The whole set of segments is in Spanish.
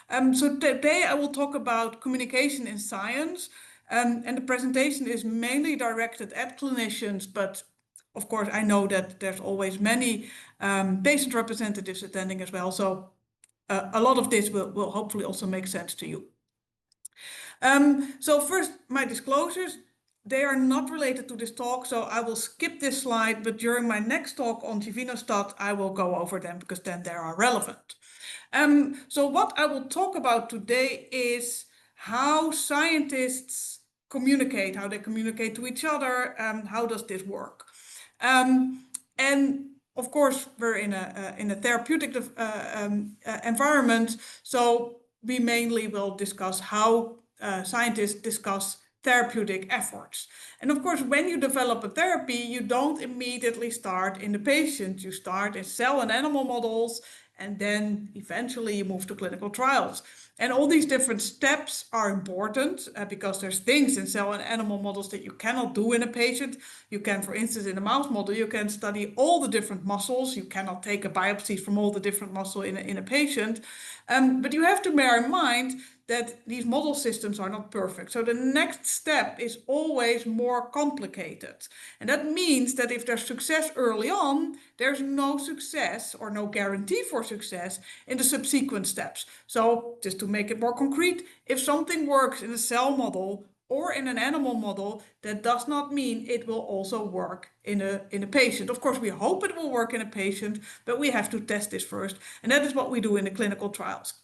So today I will talk about communication in science, and the presentation is mainly directed at clinicians, but of course I know that there's always many patient representatives attending as well, so a lot of this will hopefully also make sense to you. So first, my disclosures. They are not related to this talk, so I will skip this slide, but during my next talk on Givinostat, I will go over them because then they are relevant. So what I will talk about today is how scientists communicate, how they communicate to each other, how does this work? And of course, we're in a therapeutic environment, so we mainly will discuss how scientists discuss therapeutic efforts. And of course, when you develop a therapy, you don't immediately start in the patient. You start in cell and animal models, and then eventually you move to clinical trials. And all these different steps are important because there's things in cell and animal models that you cannot do in a patient. You can, for instance, in a mouse model, you can study all the different muscles. You cannot take a biopsy from all the different muscle in a patient. But you have to bear in mind that these model systems are not perfect. So the next step is always more complicated. And that means that if there's success early on, there's no success or no guarantee for success in the subsequent steps. So just to make it more concrete, if something works in a cell model or in an animal model, that does not mean it will also work in a patient. Of course, we hope it will work in a patient, but we have to test this first. And that is what we do in the clinical trials.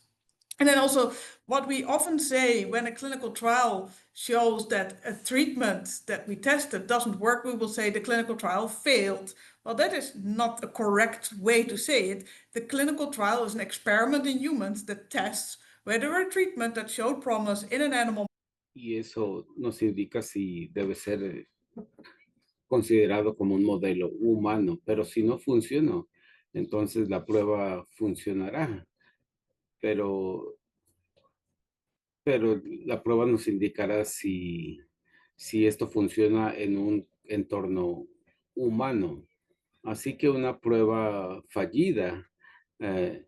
And then also what we often say when a clinical trial shows that a treatment that we tested doesn't work, we will say the clinical trial failed. Well, that is not a correct way to say it. The clinical trial is an experiment in humans that tests whether a treatment that showed promise in an animal. Y eso nos indica si debe ser considerado como un modelo humano, pero si no funciona, entonces la prueba funcionará, pero, pero la prueba nos indicará si esto funciona en un entorno humano. Así que una prueba fallida, eh,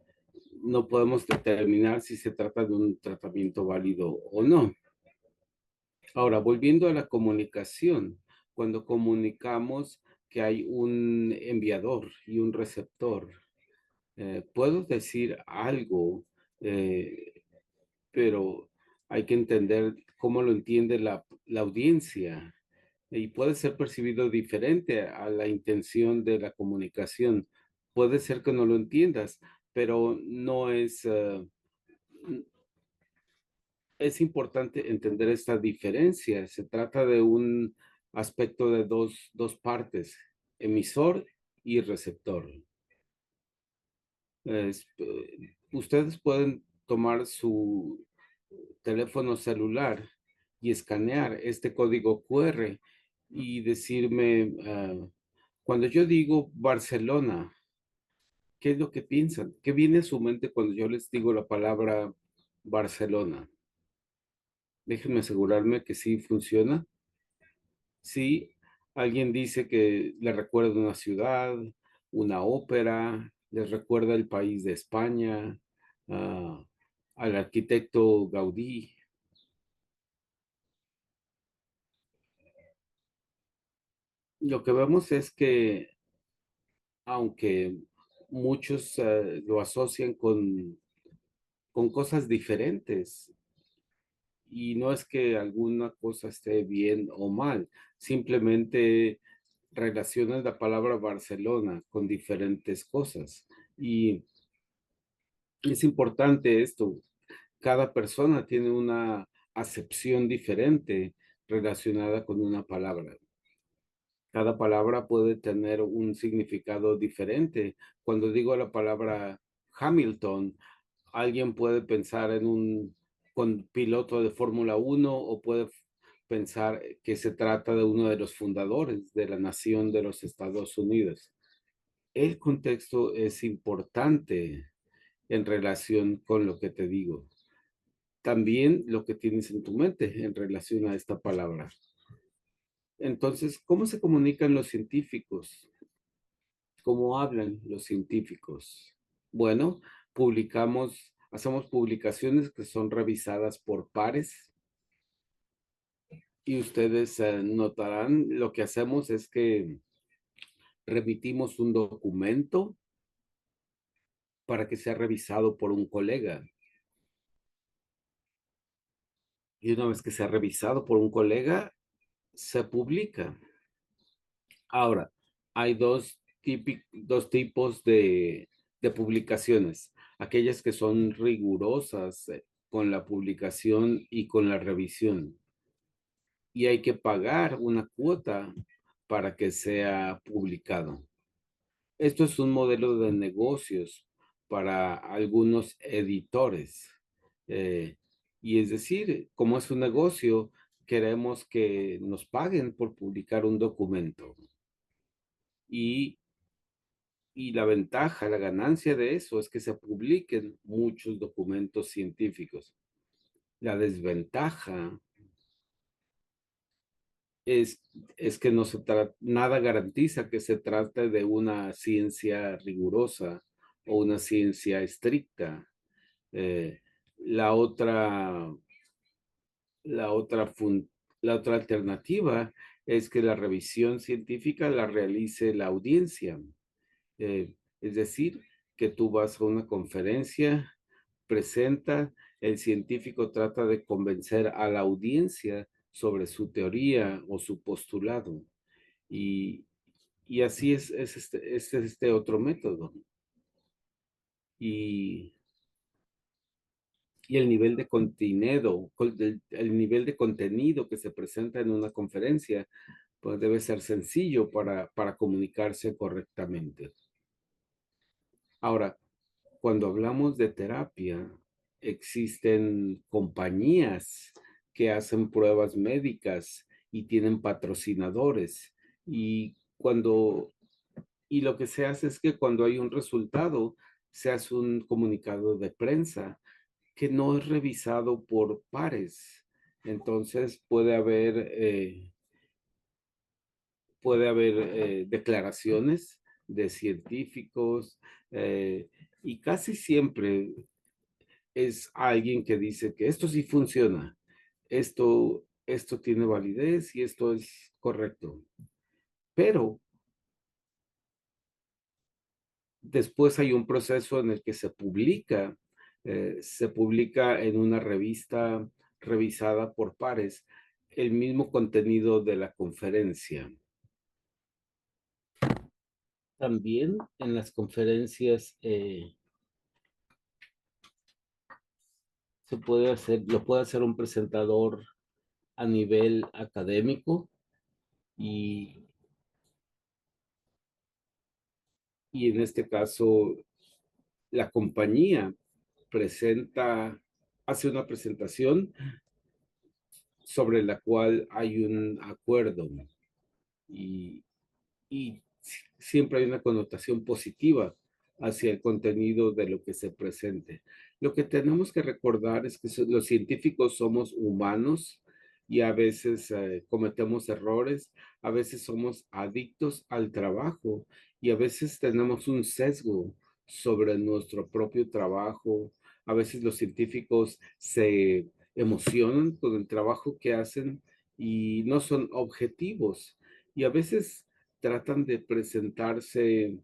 no podemos determinar si se trata de un tratamiento válido o no. Ahora, volviendo a la comunicación, cuando comunicamos que hay un enviador y un receptor, puedo decir algo, pero hay que entender cómo lo entiende la audiencia y puede ser percibido diferente a la intención de la comunicación. Puede ser que no lo entiendas, pero no es, es importante entender esta diferencia. Se trata de un aspecto de dos partes, emisor y receptor. Ustedes pueden tomar su teléfono celular y escanear este código QR y decirme, cuando yo digo Barcelona, ¿qué es lo que piensan? ¿Qué viene a su mente cuando yo les digo la palabra Barcelona? Déjenme asegurarme que sí funciona. Sí, alguien dice que le recuerda una ciudad, una ópera, les recuerda el país de España, al arquitecto Gaudí. Lo que vemos es que, aunque muchos lo asocian con cosas diferentes, y no es que alguna cosa esté bien o mal, simplemente relacionan la palabra Barcelona con diferentes cosas. Y es importante esto. Cada persona tiene una acepción diferente relacionada con una palabra. Cada palabra puede tener un significado diferente. Cuando digo la palabra Hamilton, alguien puede pensar en un piloto de Fórmula 1 o puede pensar que se trata de uno de los fundadores de la nación de los Estados Unidos. El contexto es importante en relación con lo que te digo. También lo que tienes en tu mente en relación a esta palabra. Entonces, ¿cómo se comunican los científicos? ¿Cómo hablan los científicos? Bueno, publicamos hacemos publicaciones que son revisadas por pares y ustedes notarán lo que hacemos es que remitimos un documento para que sea revisado por un colega. Y una vez que sea revisado por un colega, se publica. Ahora, hay dos tipos de publicaciones. Aquellas que son rigurosas con la publicación y con la revisión. Y hay que pagar una cuota para que sea publicado. Esto es un modelo de negocios para algunos editores. Eh, y es decir, como es un negocio, queremos que nos paguen por publicar un documento. Y, y la ventaja, la ganancia de eso es que se publiquen muchos documentos científicos. La desventaja es, es que nada garantiza que se trate de una ciencia rigurosa o una ciencia estricta. Eh, la otra, la otra, la otra alternativa es que la revisión científica la realice la audiencia. Es decir, que tú vas a una conferencia, presenta, el científico trata de convencer a la audiencia sobre su teoría o su postulado. Y, y así es este otro método. Y, y el nivel de contenido, el nivel de contenido que se presenta en una conferencia, pues debe ser sencillo para comunicarse correctamente. Ahora, cuando hablamos de terapia, existen compañías que hacen pruebas médicas y tienen patrocinadores. Y lo que se hace es que cuando hay un resultado, se hace un comunicado de prensa que no es revisado por pares. Entonces puede haber declaraciones de científicos y casi siempre es alguien que dice que esto sí funciona, esto tiene validez y esto es correcto. Pero después hay un proceso en el que se publica en una revista revisada por pares el mismo contenido de la conferencia. También en las conferencias lo puede hacer un presentador a nivel académico y, y en este caso la compañía hace una presentación sobre la cual hay un acuerdo y, y siempre hay una connotación positiva hacia el contenido de lo que se presente. Lo que tenemos que recordar es que los científicos somos humanos y a veces cometemos errores, a veces somos adictos al trabajo y a veces tenemos un sesgo sobre nuestro propio trabajo. A veces los científicos se emocionan con el trabajo que hacen y no son objetivos. Y a veces tratan de presentarse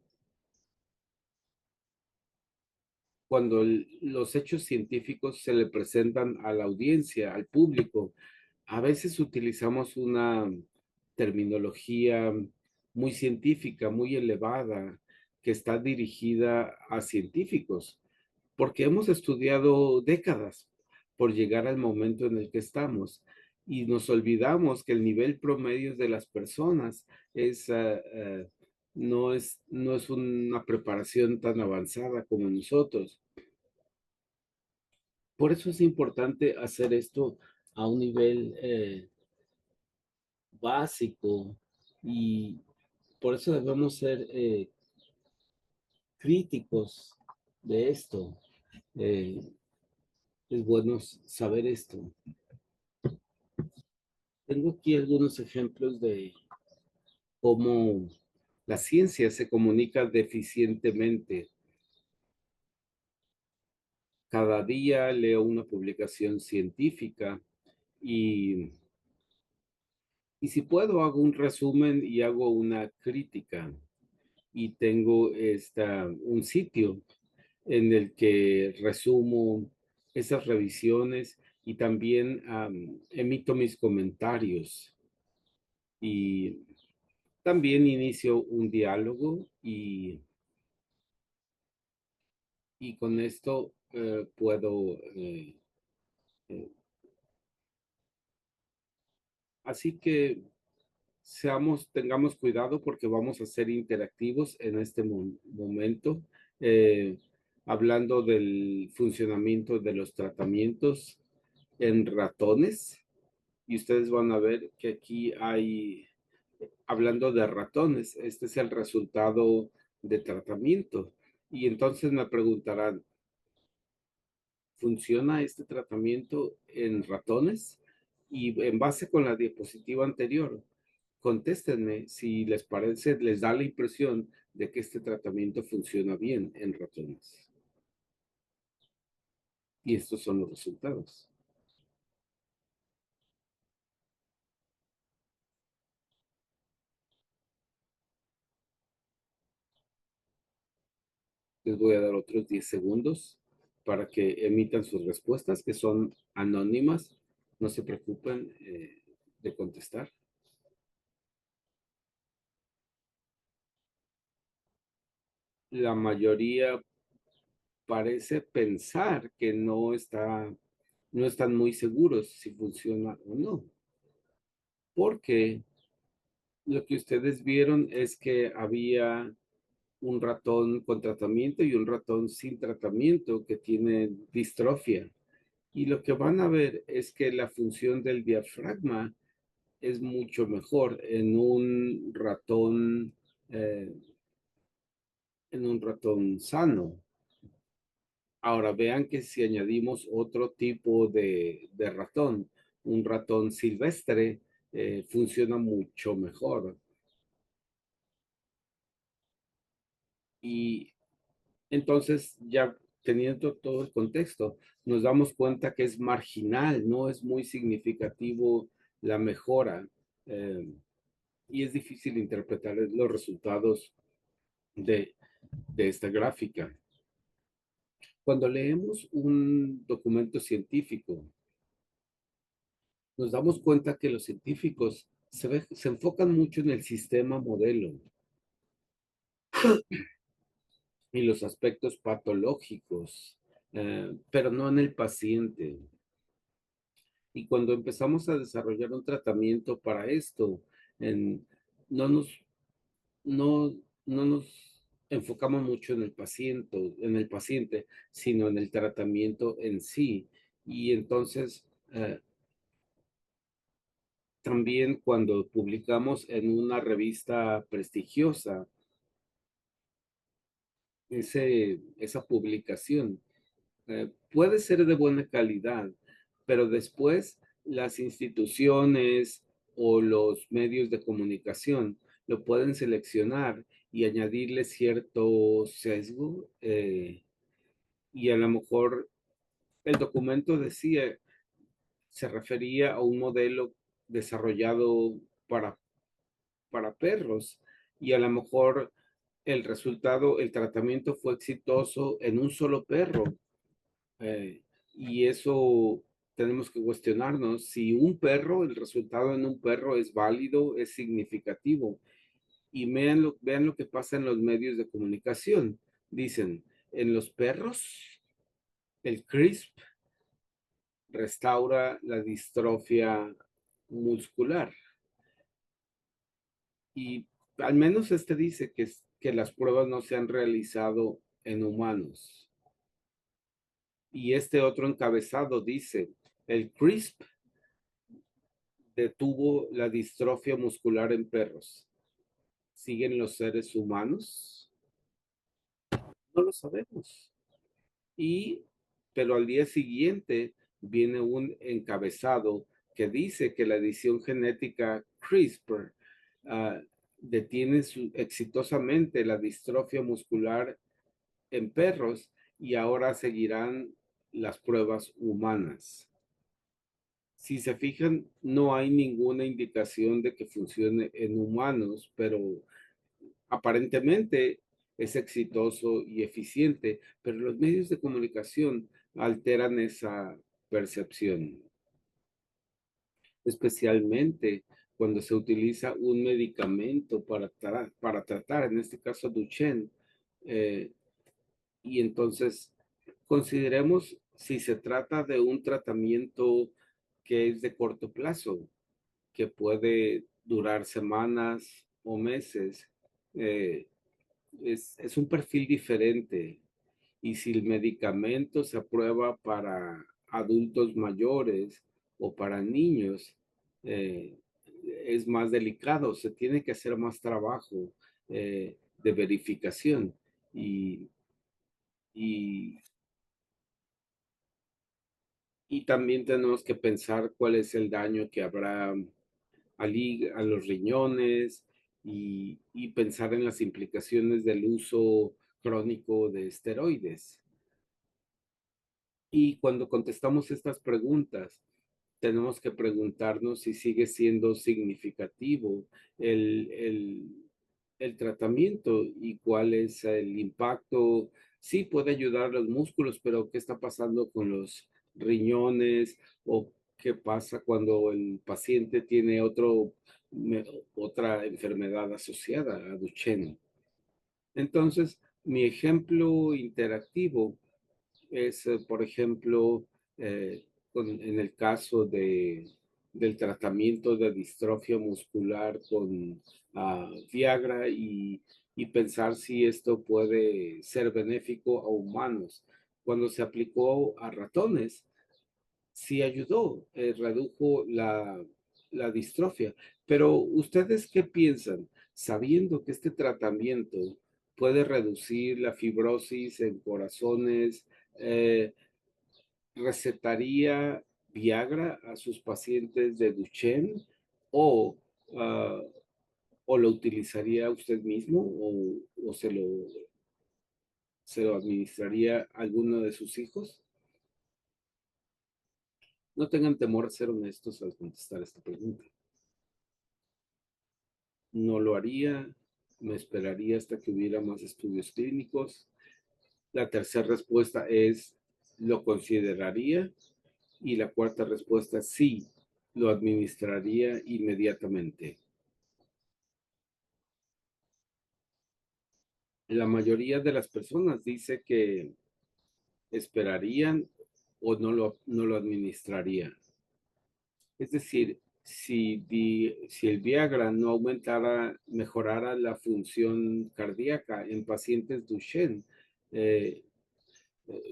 cuando los hechos científicos se le presentan a la audiencia, al público. A veces utilizamos una terminología muy científica, muy elevada, que está dirigida a científicos, porque hemos estudiado décadas por llegar al momento en el que estamos y nos olvidamos que el nivel promedio de las personas es, no es una preparación tan avanzada como nosotros. Por eso es importante hacer esto a un nivel básico y por eso debemos ser críticos de esto. Eh, es bueno saber esto. Tengo aquí algunos ejemplos de cómo la ciencia se comunica deficientemente. cada día leo una publicación científica y, y si puedo hago un resumen y hago una crítica y tengo un sitio en el que resumo esas revisiones y también emito mis comentarios y también inicio un diálogo y con esto puedo, eh, así que tengamos cuidado porque vamos a ser interactivos en este momento, eh, hablando del funcionamiento de los tratamientos en ratones. Y ustedes van a ver que aquí hay, hablando de ratones, este es el resultado de tratamiento. Y entonces me preguntarán, ¿funciona este tratamiento en ratones? Y en base con la diapositiva anterior, contéstenme si les parece, les da la impresión de que este tratamiento funciona bien en ratones. Y estos son los resultados. Les voy a dar otros 10 segundos para que emitan sus respuestas, que son anónimas. No se preocupen de contestar. La mayoría parece pensar que no están muy seguros si funciona o no, porque lo que ustedes vieron es que había un ratón con tratamiento y un ratón sin tratamiento que tiene distrofia. Y lo que van a ver es que la función del diafragma es mucho mejor eh, en un ratón sano. Ahora vean que si añadimos otro tipo de ratón, un ratón silvestre, funciona mucho mejor. Y entonces, ya teniendo todo el contexto, nos damos cuenta que es marginal, no es muy significativo la mejora, eh, y es difícil interpretar los resultados de, de esta gráfica. Cuando leemos un documento científico, nos damos cuenta que los científicos se enfocan mucho en el sistema modelo y los aspectos patológicos, pero no en el paciente. Y cuando empezamos a desarrollar un tratamiento para esto, en- no nos, no, no nos enfocamos mucho en el paciente, sino en el tratamiento en sí. Y entonces, también cuando publicamos en una revista prestigiosa esa publicación, puede ser de buena calidad, pero después las instituciones o los medios de comunicación lo pueden seleccionar y añadirle cierto sesgo, y a lo mejor el documento decía, se refería a un modelo desarrollado para, para perros y a lo mejor el tratamiento fue exitoso en un solo perro. Eh, y eso tenemos que cuestionarnos si el resultado en un perro es válido, es significativo. Y vean lo que pasa en los medios de comunicación. Dicen, en los perros, el CRISP restaura la distrofia muscular. Y al menos este dice que las pruebas no se han realizado en humanos. Y este otro encabezado dice, el CRISP detuvo la distrofia muscular en perros. ¿Siguen los seres humanos? No lo sabemos. Y, pero al día siguiente viene un encabezado que dice que la edición genética CRISPR detiene exitosamente la distrofia muscular en perros y ahora seguirán las pruebas humanas. Si se fijan, no hay ninguna indicación de que funcione en humanos, pero aparentemente es exitoso y eficiente, pero los medios de comunicación alteran esa percepción, especialmente cuando se utiliza un medicamento para tratar, en este caso Duchenne. eh, y entonces consideremos si se trata de un tratamiento que es de corto plazo, que puede durar semanas o meses. eh, es un perfil diferente. Y si el medicamento se aprueba para adultos mayores o para niños, eh, es más delicado, se tiene que hacer más trabajo de verificación. Y, y, y también tenemos que pensar cuál es el daño que habrá a los riñones y pensar en las implicaciones del uso crónico de esteroides. Y cuando contestamos estas preguntas, tenemos que preguntarnos si sigue siendo significativo el, el, el tratamiento y cuál es el impacto. Sí puede ayudar a los músculos, pero ¿qué está pasando con los riñones? ¿O qué pasa cuando el paciente tiene otra enfermedad asociada a Duchenne? Entonces, mi ejemplo interactivo es, por ejemplo, en el caso del tratamiento de distrofia muscular con Viagra y pensar si esto puede ser benéfico a humanos. Cuando se aplicó a ratones, sí ayudó, redujo la distrofia. Pero ¿ustedes qué piensan? Sabiendo que este tratamiento puede reducir la fibrosis en corazones, eh, ¿recetaría Viagra a sus pacientes de Duchenne o, ah, o lo utilizaría usted mismo o se lo administraría a alguno de sus hijos? No tengan temor a ser honestos al contestar esta pregunta. No lo haría, me esperaría hasta que hubiera más estudios clínicos. La tercera respuesta es, lo consideraría. Y la cuarta respuesta, sí, lo administraría inmediatamente. La mayoría de las personas dice que esperarían o no lo administrarían. Es decir, si el Viagra no mejorara la función cardíaca en pacientes Duchenne, eh,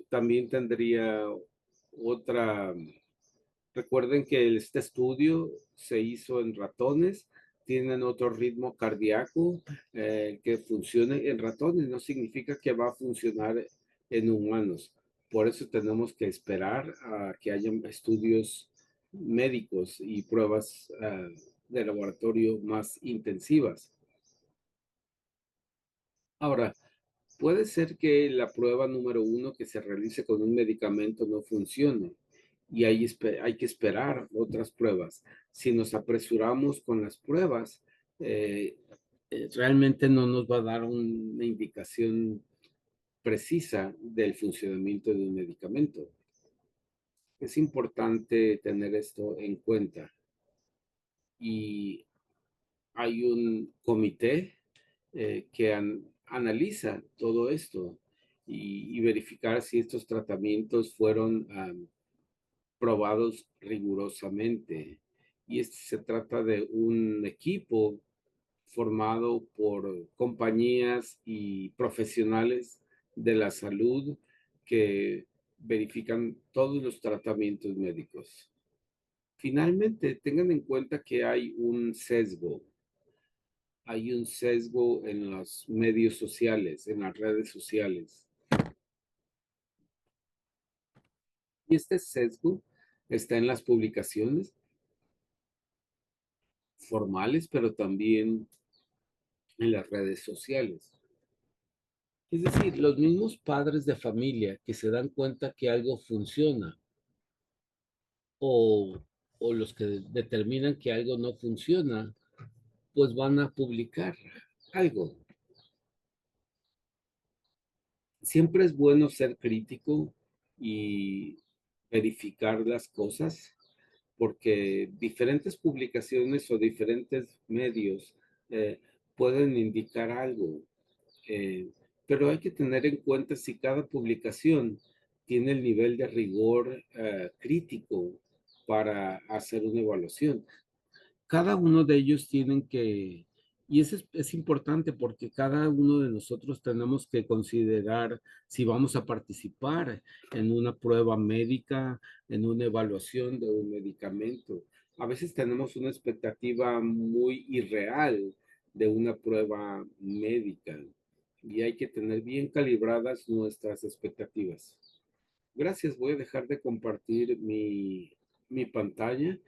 también tendría otra. Recuerden que este estudio se hizo en ratones, tienen otro ritmo cardíaco que funcione en ratones, no significa que va a funcionar en humanos. Por eso tenemos que esperar a que haya estudios médicos y pruebas de laboratorio más intensivas. Ahora, puede ser que la prueba número uno que se realice con un medicamento no funcione y hay que esperar otras pruebas. Si nos apresuramos con las pruebas, eh, realmente no nos va a dar una indicación precisa del funcionamiento de un medicamento. Es importante tener esto en cuenta. Y hay un comité que analiza todo esto y verificar si estos tratamientos fueron probados rigurosamente. Y se trata de un equipo formado por compañías y profesionales de la salud que verifican todos los tratamientos médicos. Finalmente, tengan en cuenta que hay un sesgo en los medios sociales, en las redes sociales. Y este sesgo está en las publicaciones formales, pero también en las redes sociales. Es decir, los mismos padres de familia que se dan cuenta que algo funciona o, o los que determinan que algo no funciona, pues van a publicar algo. Siempre es bueno ser crítico y verificar las cosas, porque diferentes publicaciones o diferentes medios eh, pueden indicar algo. eh, pero hay que tener en cuenta si cada publicación tiene el nivel de rigor crítico para hacer una evaluación. Cada uno de ellos tienen que, y eso es importante porque cada uno de nosotros tenemos que considerar si vamos a participar en una prueba médica, en una evaluación de un medicamento. A veces tenemos una expectativa muy irreal de una prueba médica y hay que tener bien calibradas nuestras expectativas. Gracias, voy a dejar de compartir mi pantalla